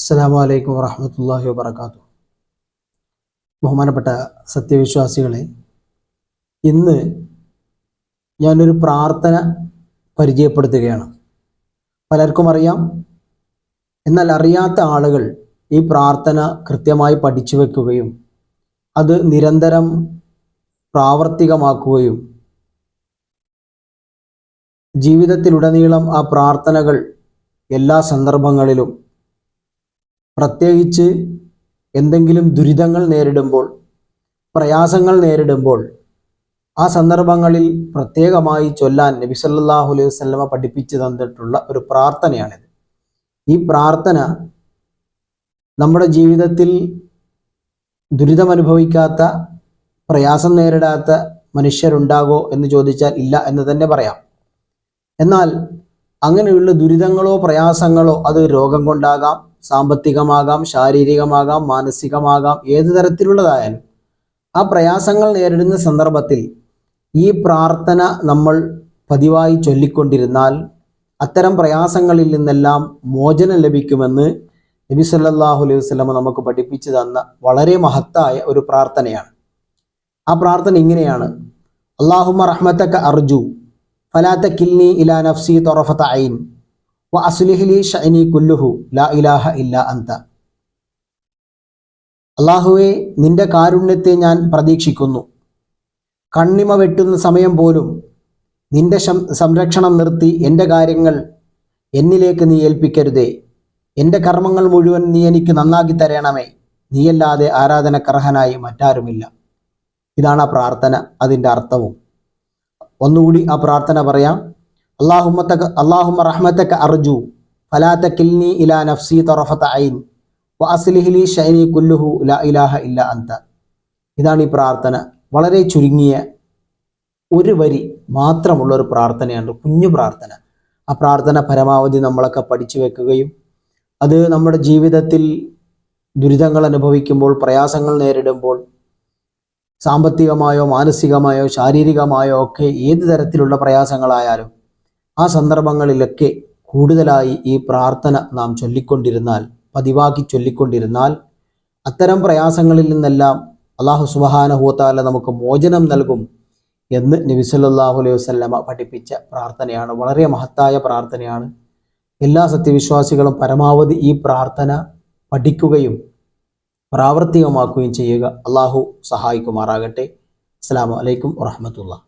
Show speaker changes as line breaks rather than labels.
അസ്സലാമു അലൈക്കും വറഹ്മത്തുള്ളാഹി വബറകാതുഹു. ബഹുമാനപ്പെട്ട സത്യവിശ്വാസികളെ, ഇന്ന് ഞാനൊരു പ്രാർത്ഥന പരിചയപ്പെടുത്തുകയാണ്. പലർക്കും അറിയാം, എന്നാൽ അറിയാത്ത ആളുകൾ ഈ പ്രാർത്ഥന കൃത്യമായി പഠിച്ചു വെക്കുകയും അത് നിരന്തരം പ്രാവർത്തികമാക്കുകയും ജീവിതത്തിലുടനീളം ആ പ്രാർത്ഥനകൾ എല്ലാ സന്ദർഭങ്ങളിലും, പ്രത്യേകിച്ച് എന്തെങ്കിലും ദുരിതങ്ങൾ നേരിടുമ്പോൾ, പ്രയാസങ്ങൾ നേരിടുമ്പോൾ, ആ സന്ദർഭങ്ങളിൽ പ്രത്യേകമായി ചൊല്ലാൻ നബി സല്ലല്ലാഹു അലൈഹി വസല്ലമ പഠിപ്പിച്ചു തന്നിട്ടുള്ള ഒരു പ്രാർത്ഥനയാണിത്. ഈ പ്രാർത്ഥന നമ്മുടെ ജീവിതത്തിൽ ദുരിതമനുഭവിക്കാത്ത, പ്രയാസം നേരിടാത്ത മനുഷ്യരുണ്ടാകോ എന്ന് ചോദിച്ചാൽ ഇല്ല എന്ന് തന്നെ പറയാം. എന്നാൽ അങ്ങനെയുള്ള ദുരിതങ്ങളോ പ്രയാസങ്ങളോ അത് രോഗം കൊണ്ടാകാം, സാമ്പത്തികമാകാം, ശാരീരികമാകാം, മാനസികമാകാം, ഏത് തരത്തിലുള്ളതായാലും ആ പ്രയാസങ്ങൾ നേരിടുന്ന സന്ദർഭത്തിൽ ഈ പ്രാർത്ഥന നമ്മൾ പതിവായി ചൊല്ലിക്കൊണ്ടിരുന്നാൽ അത്തരം പ്രയാസങ്ങളിൽ നിന്നെല്ലാം മോചനം ലഭിക്കുമെന്ന് നബി സല്ലല്ലാഹു അലൈഹി വസല്ലമ നമുക്ക് പഠിപ്പിച്ചു തന്ന വളരെ മഹത്തായ ഒരു പ്രാർത്ഥനയാണ്. ആ പ്രാർത്ഥന ഇങ്ങനെയാണ്: അല്ലാഹുമ്മ റഹ്മതക അർജു ഫലാ തകിൽനി ഇലാ നഫ്സി തറഫത ഐൻ വ അസ്ലിഹ് ലി ശഅനി കുല്ലുഹു ലാ ഇലാഹ ഇല്ലാ അൻത. അല്ലാഹുവേ, നിന്റെ കാരുണ്യത്തെ ഞാൻ പ്രതീക്ഷിക്കുന്നു. കണ്ണിമ വെട്ടുന്ന സമയം പോലും നിന്റെ സംരക്ഷണം നിർത്തി എൻ്റെ കാര്യങ്ങൾ എന്നിലേക്ക് നീ ഏൽപ്പിക്കരുതേ. എൻ്റെ കർമ്മങ്ങൾ മുഴുവൻ നീ എനിക്ക് നന്നാക്കി തരണമേ. നീയല്ലാതെ ആരാധനക്കർഹനായി മറ്റാരുമില്ല. ഇതാണ് ആ പ്രാർത്ഥന, അതിൻ്റെ അർത്ഥവും. ഒന്നുകൂടി ആ പ്രാർത്ഥന പറയാം: അല്ലാഹുമ്മ റഹ്മതക അർജു ഫലാ തകിൽനി ഇലാ നഫ്സി തറഫത ഐൻ വ അസ്ലിഹ് ലി ശഅനി കുല്ലുഹു ലാ ഇലാഹ ഇല്ലാ അൻത. ഇതാണ് ഈ പ്രാർത്ഥന. വളരെ ചുരുങ്ങിയ ഒരു വരി മാത്രമുള്ള ഒരു പ്രാർത്ഥനയാണ്, കുഞ്ഞു പ്രാർത്ഥന. ആ പ്രാർത്ഥന പരമാവധി നമ്മളൊക്കെ പഠിച്ചു വെക്കുകയും അത് നമ്മുടെ ജീവിതത്തിൽ ദുരിതങ്ങൾ അനുഭവിക്കുമ്പോൾ, പ്രയാസങ്ങൾ നേരിടുമ്പോൾ, സാമ്പത്തികമായോ മാനസികമായോ ശാരീരികമായോ ഒക്കെ ഏത് തരത്തിലുള്ള പ്രയാസങ്ങളായാലും ആ സന്ദർഭങ്ങളിലൊക്കെ കൂടുതലായി ഈ പ്രാർത്ഥന നാം ചൊല്ലിക്കൊണ്ടിരുന്നാൽ, പതിവാക്കി ചൊല്ലിക്കൊണ്ടിരുന്നാൽ അത്തരം പ്രയാസങ്ങളിൽ നിന്നെല്ലാം അല്ലാഹു സുബ്ഹാനഹു വ തആല നമുക്ക് മോചനം നൽകും എന്ന് നബി സല്ലല്ലാഹു അലൈഹി വസല്ലമ പഠിപ്പിച്ച പ്രാർത്ഥനയാണ്. വളരെ മഹത്തായ പ്രാർത്ഥനയാണ്. എല്ലാ സത്യവിശ്വാസികളും പരമാവധി ഈ പ്രാർത്ഥന പഠിക്കുകയും പ്രാവർത്തികമാക്കുകയും ചെയ്യുക. അല്ലാഹു സഹായിക്കുമാറാകട്ടെ. അസ്സലാമു അലൈക്കും വറഹ്മത്തുള്ളാഹി.